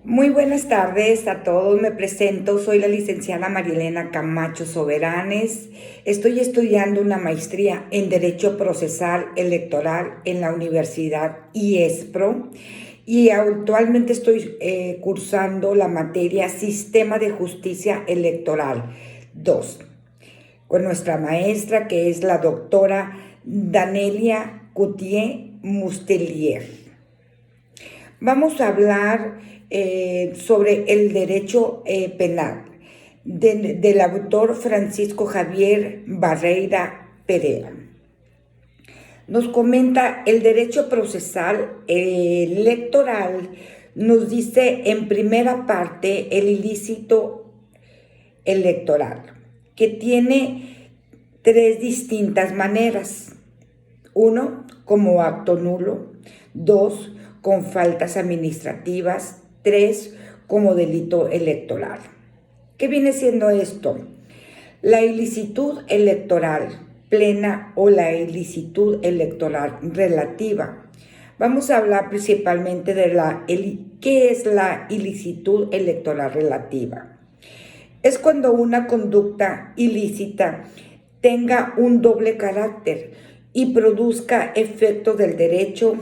Muy buenas tardes a todos, me presento, soy la licenciada Marielena Camacho Soberanes, estoy estudiando una maestría en Derecho Procesal Electoral en la Universidad IESPRO y actualmente estoy cursando la materia Sistema de Justicia Electoral 2 con nuestra maestra que es la doctora Danelia Coutier Mustelier. Vamos a hablar sobre el derecho penal del autor Francisco Javier Barreira Perea. Nos comenta el derecho procesal electoral, nos dice en primera parte el ilícito electoral, que tiene tres distintas maneras. Uno, como acto nulo. Dos, con faltas administrativas. Tres, como delito electoral. ¿Qué viene siendo esto? La ilicitud electoral plena o la ilicitud electoral relativa. Vamos a hablar principalmente de ¿qué es la ilicitud electoral relativa? Es cuando una conducta ilícita tenga un doble carácter y produzca efectos del derecho,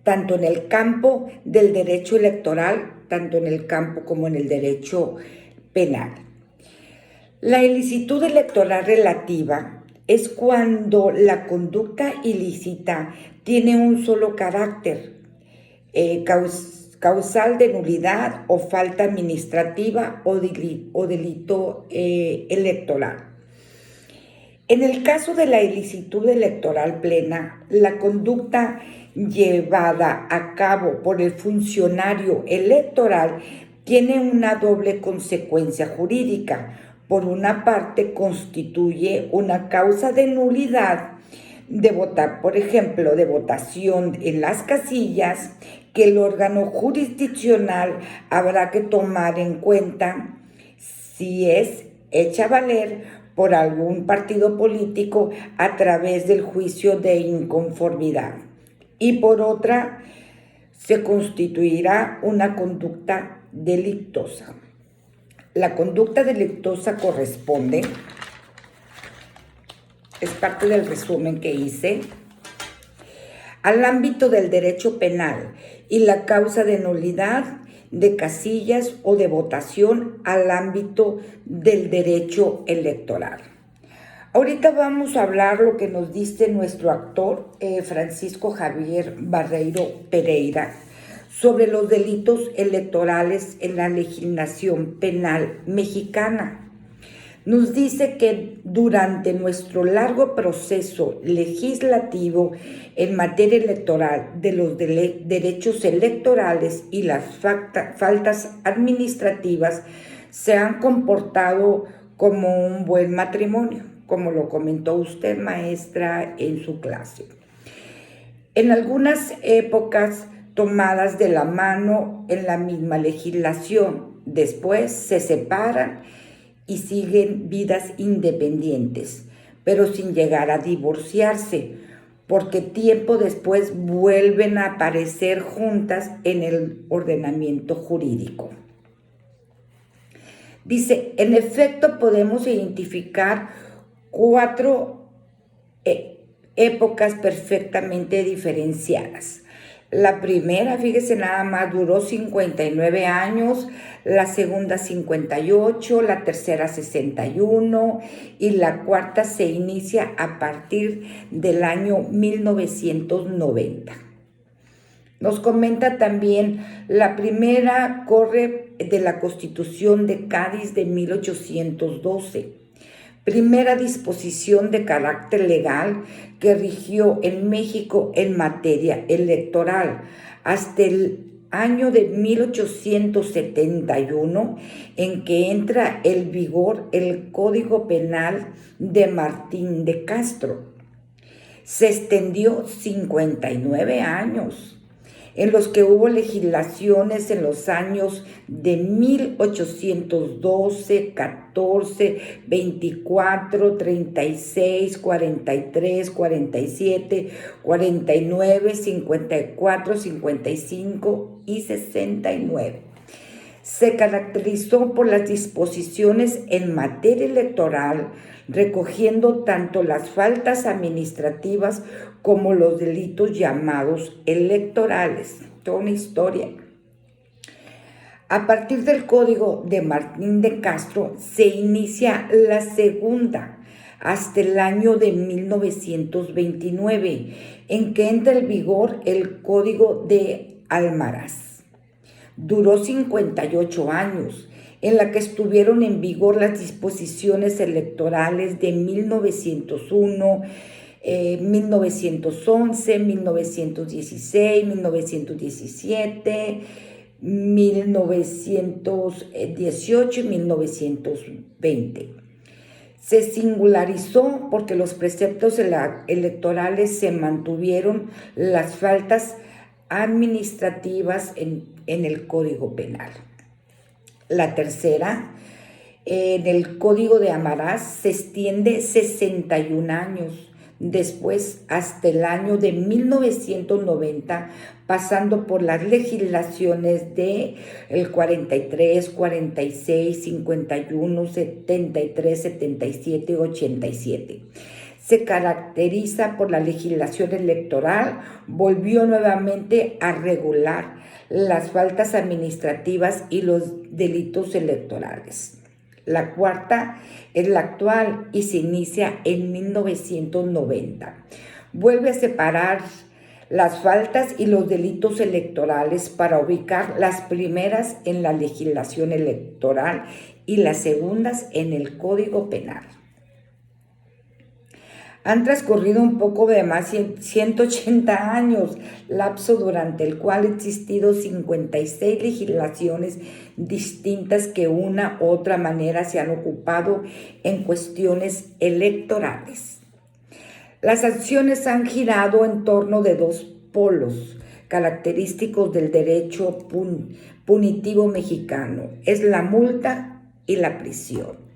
tanto en el campo del derecho electoral, tanto en el campo como en el derecho penal. La ilicitud electoral relativa es cuando la conducta ilícita tiene un solo carácter, causal de nulidad o falta administrativa o delito electoral. En el caso de la ilicitud electoral plena, la conducta llevada a cabo por el funcionario electoral tiene una doble consecuencia jurídica. Por una parte, constituye una causa de nulidad de votar, por ejemplo, de votación en las casillas, que el órgano jurisdiccional habrá que tomar en cuenta si es hecha valer por algún partido político a través del juicio de inconformidad. Y por otra, se constituirá una conducta delictosa. La conducta delictosa corresponde, es parte del resumen que hice, al ámbito del derecho penal y la causa de nulidad de casillas o de votación al ámbito del derecho electoral. Ahorita vamos a hablar lo que nos dice nuestro actor Francisco Javier Barreiro Pereira sobre los delitos electorales en la legislación penal mexicana. Nos dice que durante nuestro largo proceso legislativo en materia electoral de los derechos electorales y las faltas administrativas se han comportado como un buen matrimonio, como lo comentó usted, maestra, en su clase. En algunas épocas tomadas de la mano en la misma legislación, después se separan y siguen vidas independientes, pero sin llegar a divorciarse, porque tiempo después vuelven a aparecer juntas en el ordenamiento jurídico. Dice, en efecto podemos identificar cuatro épocas perfectamente diferenciadas. La primera, fíjese nada más, duró 59 años, la segunda 58, la tercera 61 y la cuarta se inicia a partir del año 1990. Nos comenta también, la primera corre de la Constitución de Cádiz de 1812. Primera disposición de carácter legal que rigió en México en materia electoral hasta el año de 1871, en que entra en vigor el Código Penal de Martín de Castro. Se extendió 59 años. en los que hubo legislaciones en los años de 1812, 14, 24, 36, 43, 47, 49, 54, 55 y 69. Se caracterizó por las disposiciones en materia electoral, recogiendo tanto las faltas administrativas como los delitos llamados electorales. Toda una historia. A partir del Código de Martín de Castro se inicia la segunda, hasta el año de 1929, en que entra en vigor el Código de Almaraz. Duró 58 años, en la que estuvieron en vigor las disposiciones electorales de 1901, 1911, 1916, 1917, 1918 y 1920. Se singularizó porque los preceptos electorales se mantuvieron, las faltas administrativas en el Código Penal. La tercera, en el Código de Almaraz, se extiende 61 años después hasta el año de 1990, pasando por las legislaciones de el 43, 46, 51, 73, 77 y 87. Se caracteriza por la legislación electoral, volvió nuevamente a regular las faltas administrativas y los delitos electorales. La cuarta es la actual y se inicia en 1990. Vuelve a separar las faltas y los delitos electorales para ubicar las primeras en la legislación electoral y las segundas en el Código Penal. Han transcurrido un poco de más de 180 años, lapso durante el cual han existido 56 legislaciones distintas que una u otra manera se han ocupado en cuestiones electorales. Las acciones han girado en torno de dos polos característicos del derecho punitivo mexicano: es la multa y la prisión.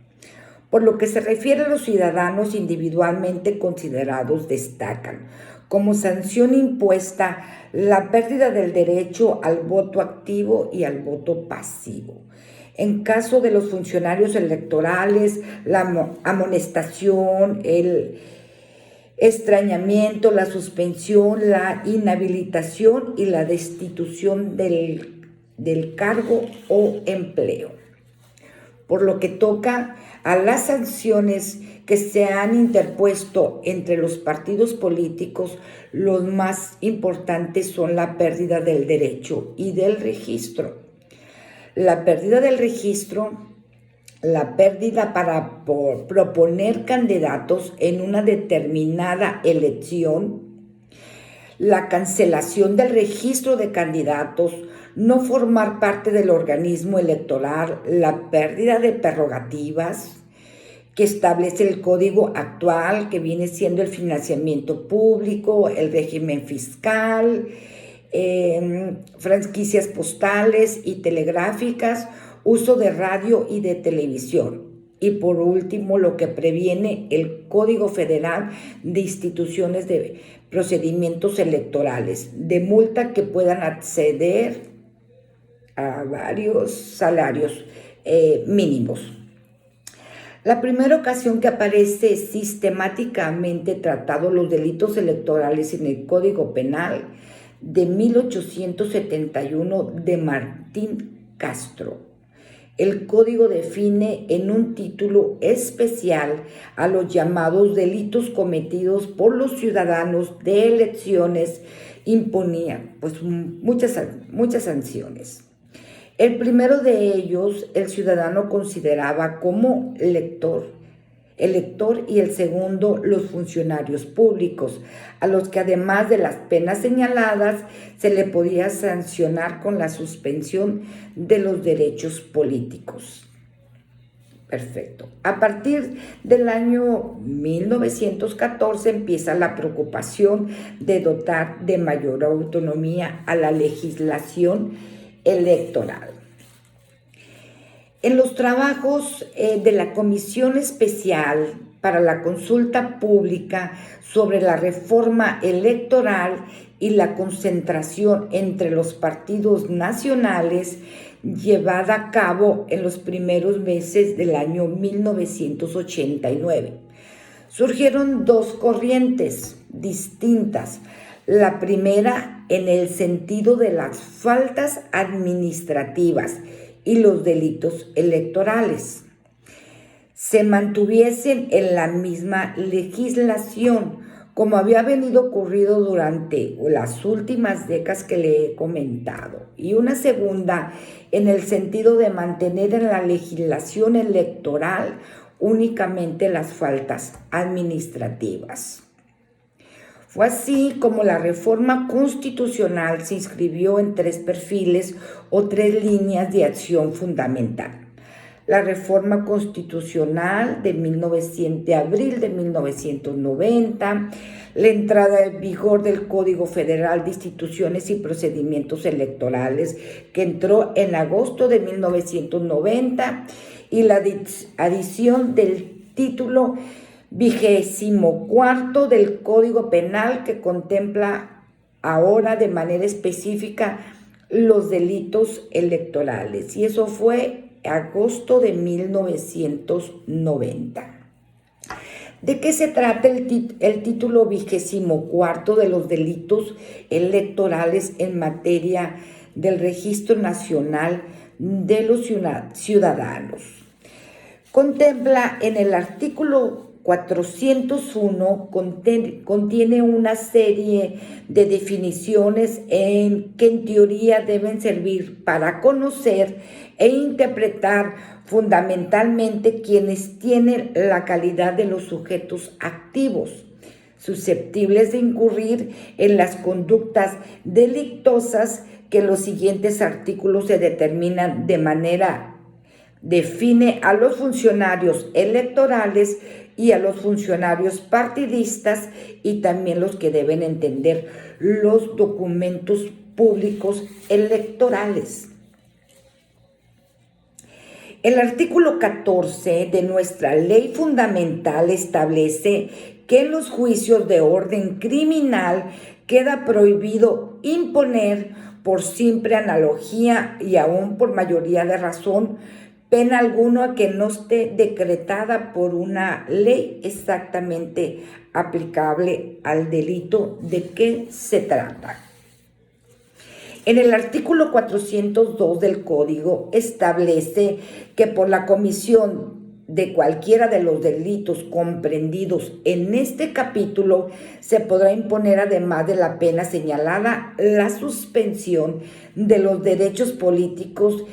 Por lo que se refiere a los ciudadanos individualmente considerados, destacan como sanción impuesta la pérdida del derecho al voto activo y al voto pasivo. En caso de los funcionarios electorales, la amonestación, el extrañamiento, la suspensión, la inhabilitación y la destitución del cargo o empleo. Por lo que toca a las sanciones que se han interpuesto entre los partidos políticos, los más importantes son la pérdida del derecho y del registro. La pérdida del registro, la pérdida para proponer candidatos en una determinada elección, la cancelación del registro de candidatos, no formar parte del organismo electoral, la pérdida de prerrogativas que establece el código actual, que viene siendo el financiamiento público, el régimen fiscal, franquicias postales y telegráficas, uso de radio y de televisión. Y por último, lo que previene el Código Federal de Instituciones de Procedimientos Electorales, de multa que puedan acceder a varios salarios mínimos. La primera ocasión que aparece sistemáticamente tratado los delitos electorales en el Código Penal de 1871 de Martín Castro. El código define en un título especial a los llamados delitos cometidos por los ciudadanos de elecciones, imponía pues muchas sanciones. El primero de ellos, el ciudadano consideraba como elector, y el segundo, los funcionarios públicos, a los que además de las penas señaladas, se le podía sancionar con la suspensión de los derechos políticos. Perfecto. A partir del año 1914 empieza la preocupación de dotar de mayor autonomía a la legislación electoral. En los trabajos de la Comisión Especial para la Consulta Pública sobre la reforma electoral y la concentración entre los partidos nacionales, llevada a cabo en los primeros meses del año 1989. Surgieron dos corrientes distintas. La primera en el sentido de las faltas administrativas y los delitos electorales se mantuviesen en la misma legislación, como había venido ocurrido durante las últimas décadas que le he comentado, y una segunda en el sentido de mantener en la legislación electoral únicamente las faltas administrativas. Fue así como la reforma constitucional se inscribió en tres perfiles o tres líneas de acción fundamental. La reforma constitucional de abril de 1990, la entrada en vigor del Código Federal de Instituciones y Procedimientos Electorales, que entró en agosto de 1990, y la adición del título 24 del Código Penal, que contempla ahora de manera específica los delitos electorales. Y eso fue agosto de 1990. ¿De qué se trata el título 24 de los delitos electorales en materia del Registro Nacional de los Ciudadanos? Contempla en el artículo 401, contiene una serie de definiciones que en teoría deben servir para conocer e interpretar fundamentalmente quienes tienen la calidad de los sujetos activos, susceptibles de incurrir en las conductas delictosas que en los siguientes artículos se determinan de manera define a los funcionarios electorales y a los funcionarios partidistas, y también los que deben entender los documentos públicos electorales. El artículo 14 de nuestra ley fundamental establece que en los juicios de orden criminal queda prohibido imponer por simple analogía y aún por mayoría de razón pena alguna que no esté decretada por una ley exactamente aplicable al delito de que se trata. En el artículo 402 del Código establece que por la comisión de cualquiera de los delitos comprendidos en este capítulo se podrá imponer, además de la pena señalada, la suspensión de los derechos políticos.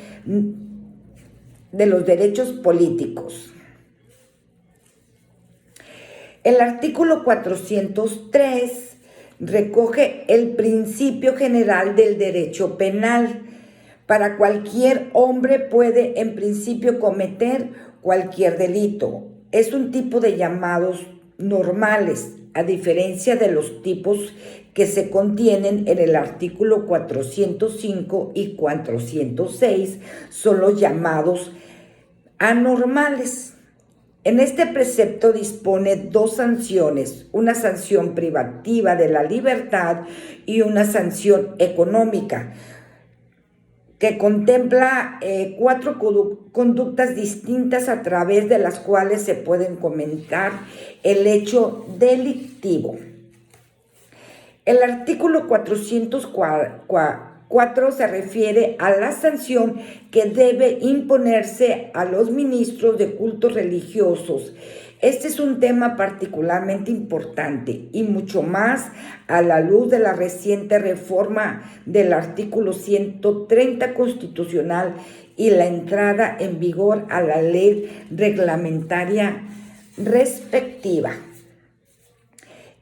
El artículo 403 recoge el principio general del derecho penal. Para cualquier hombre puede en principio cometer cualquier delito. Es un tipo de llamados normales, a diferencia de los tipos que se contienen en el artículo 405 y 406, son los llamados anormales. En este precepto dispone dos sanciones, una sanción privativa de la libertad y una sanción económica, que contempla cuatro conductas distintas a través de las cuales se pueden comentar el hecho delictivo. El artículo 404 se refiere a la sanción que debe imponerse a los ministros de cultos religiosos. Este es un tema particularmente importante y mucho más a la luz de la reciente reforma del artículo 130 constitucional y la entrada en vigor a la ley reglamentaria respectiva.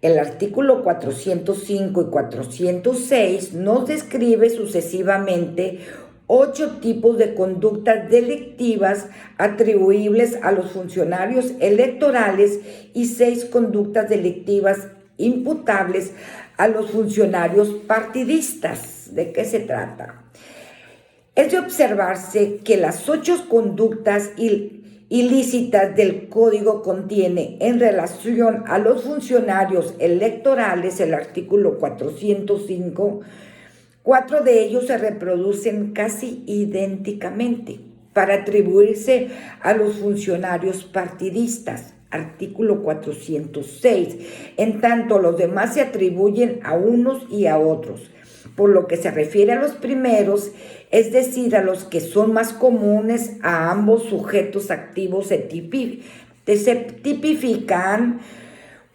El artículo 405 y 406 nos describe sucesivamente 8 tipos de conductas delictivas atribuibles a los funcionarios electorales y 6 conductas delictivas imputables a los funcionarios partidistas. ¿De qué se trata? Es de observarse que las 8 conductas ilícitas del Código contiene en relación a los funcionarios electorales el artículo 405. 4 de ellos se reproducen casi idénticamente para atribuirse a los funcionarios partidistas, artículo 406. En tanto, los demás se atribuyen a unos y a otros. Por lo que se refiere a los primeros, es decir, a los que son más comunes, a ambos sujetos activos se tipifican: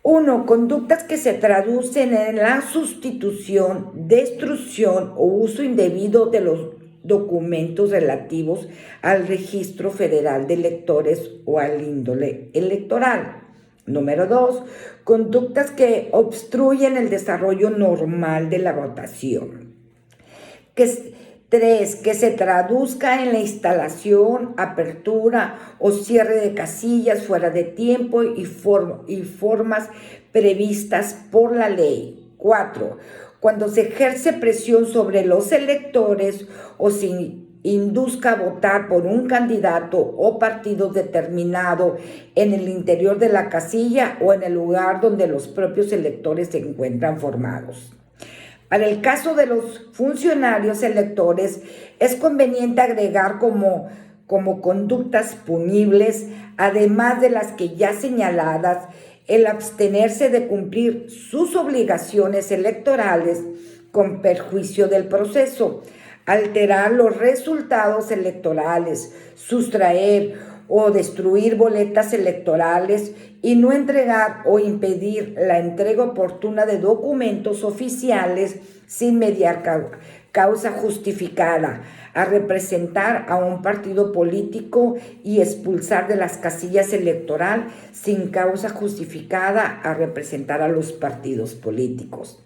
1. Conductas que se traducen en la sustitución, destrucción o uso indebido de los documentos relativos al Registro Federal de Electores o al índole electoral. Número 2. Conductas que obstruyen el desarrollo normal de la votación. 3. Que se traduzca en la instalación, apertura o cierre de casillas fuera de tiempo y formas previstas por la ley. 4. Cuando se ejerce presión sobre los electores o se induzca a votar por un candidato o partido determinado en el interior de la casilla o en el lugar donde los propios electores se encuentran formados. Para el caso de los funcionarios electores, es conveniente agregar como conductas punibles, además de las que ya señaladas, el abstenerse de cumplir sus obligaciones electorales con perjuicio del proceso, alterar los resultados electorales, sustraer o destruir boletas electorales y no entregar o impedir la entrega oportuna de documentos oficiales sin mediar causa justificada, a representar a un partido político y expulsar de las casillas electorales sin causa justificada a representar a los partidos políticos.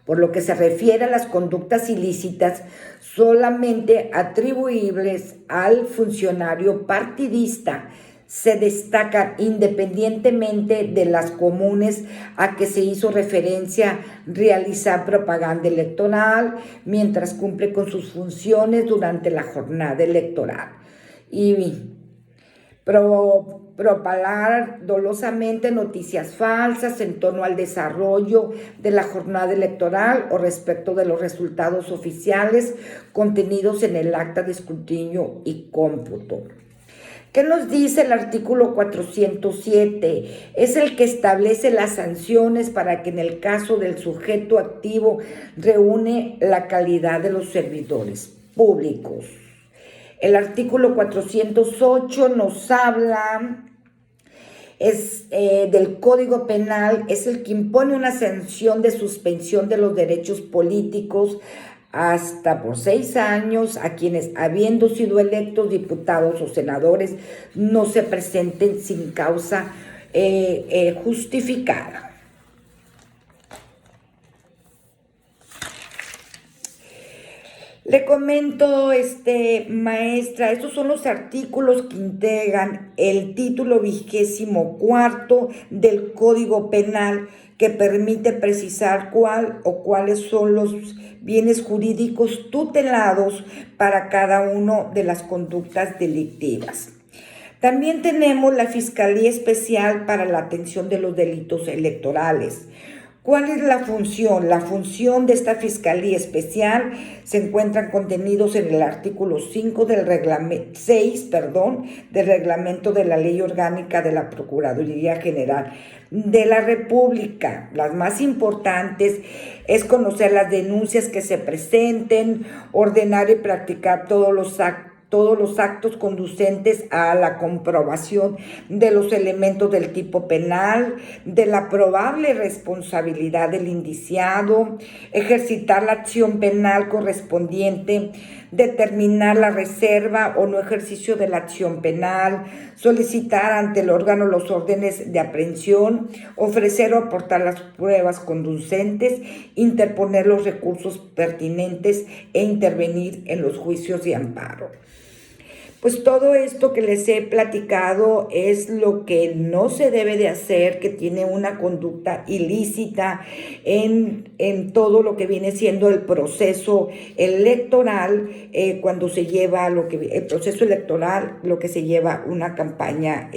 Por lo que se refiere a las conductas ilícitas solamente atribuibles al funcionario partidista, se destacan independientemente de las comunes a que se hizo referencia: realizar propaganda electoral mientras cumple con sus funciones durante la jornada electoral y propalar dolosamente noticias falsas en torno al desarrollo de la jornada electoral o respecto de los resultados oficiales contenidos en el acta de escrutinio y cómputo. ¿Qué nos dice el artículo 407? Es el que establece las sanciones para que en el caso del sujeto activo reúne la calidad de los servidores públicos. El artículo 408 nos habla del Código Penal, es el que impone una sanción de suspensión de los derechos políticos hasta por 6 años a quienes, habiendo sido electos diputados o senadores, no se presenten sin causa justificada. Le comento, maestra, estos son los artículos que integran el título 24 del Código Penal, que permite precisar cuál o cuáles son los bienes jurídicos tutelados para cada una de las conductas delictivas. También tenemos la Fiscalía Especial para la Atención de los Delitos Electorales. ¿Cuál es la función? La función de esta Fiscalía Especial se encuentran contenidos en el artículo 6 del reglamento de la Ley Orgánica de la Procuraduría General de la República. Las más importantes es conocer las denuncias que se presenten, ordenar y practicar todos los actos todos los actos conducentes a la comprobación de los elementos del tipo penal, de la probable responsabilidad del indiciado, ejercitar la acción penal correspondiente, determinar la reserva o no ejercicio de la acción penal, solicitar ante el órgano los órdenes de aprehensión, ofrecer o aportar las pruebas conducentes, interponer los recursos pertinentes e intervenir en los juicios de amparo. Pues todo esto que les he platicado es lo que no se debe de hacer, que tiene una conducta ilícita en todo lo que viene siendo el proceso electoral, cuando se lleva el proceso electoral, lo que se lleva una campaña,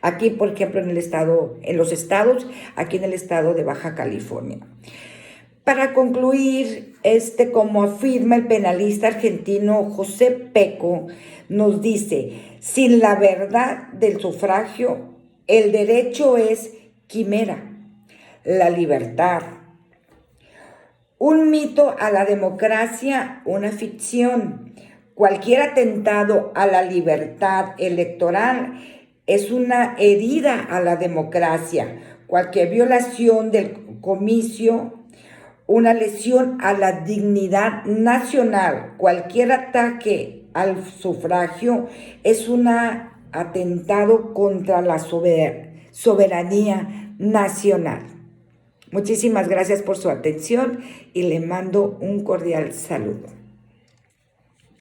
aquí, por ejemplo, en los estados, aquí en el estado de Baja California. Para concluir, como afirma el penalista argentino José Peco, nos dice: sin la verdad del sufragio, el derecho es quimera, la libertad, un mito a la democracia, una ficción. Cualquier atentado a la libertad electoral es una herida a la democracia. Cualquier violación del comicio, una lesión a la dignidad nacional. Cualquier ataque al sufragio es un atentado contra la soberanía nacional. Muchísimas gracias por su atención y le mando un cordial saludo.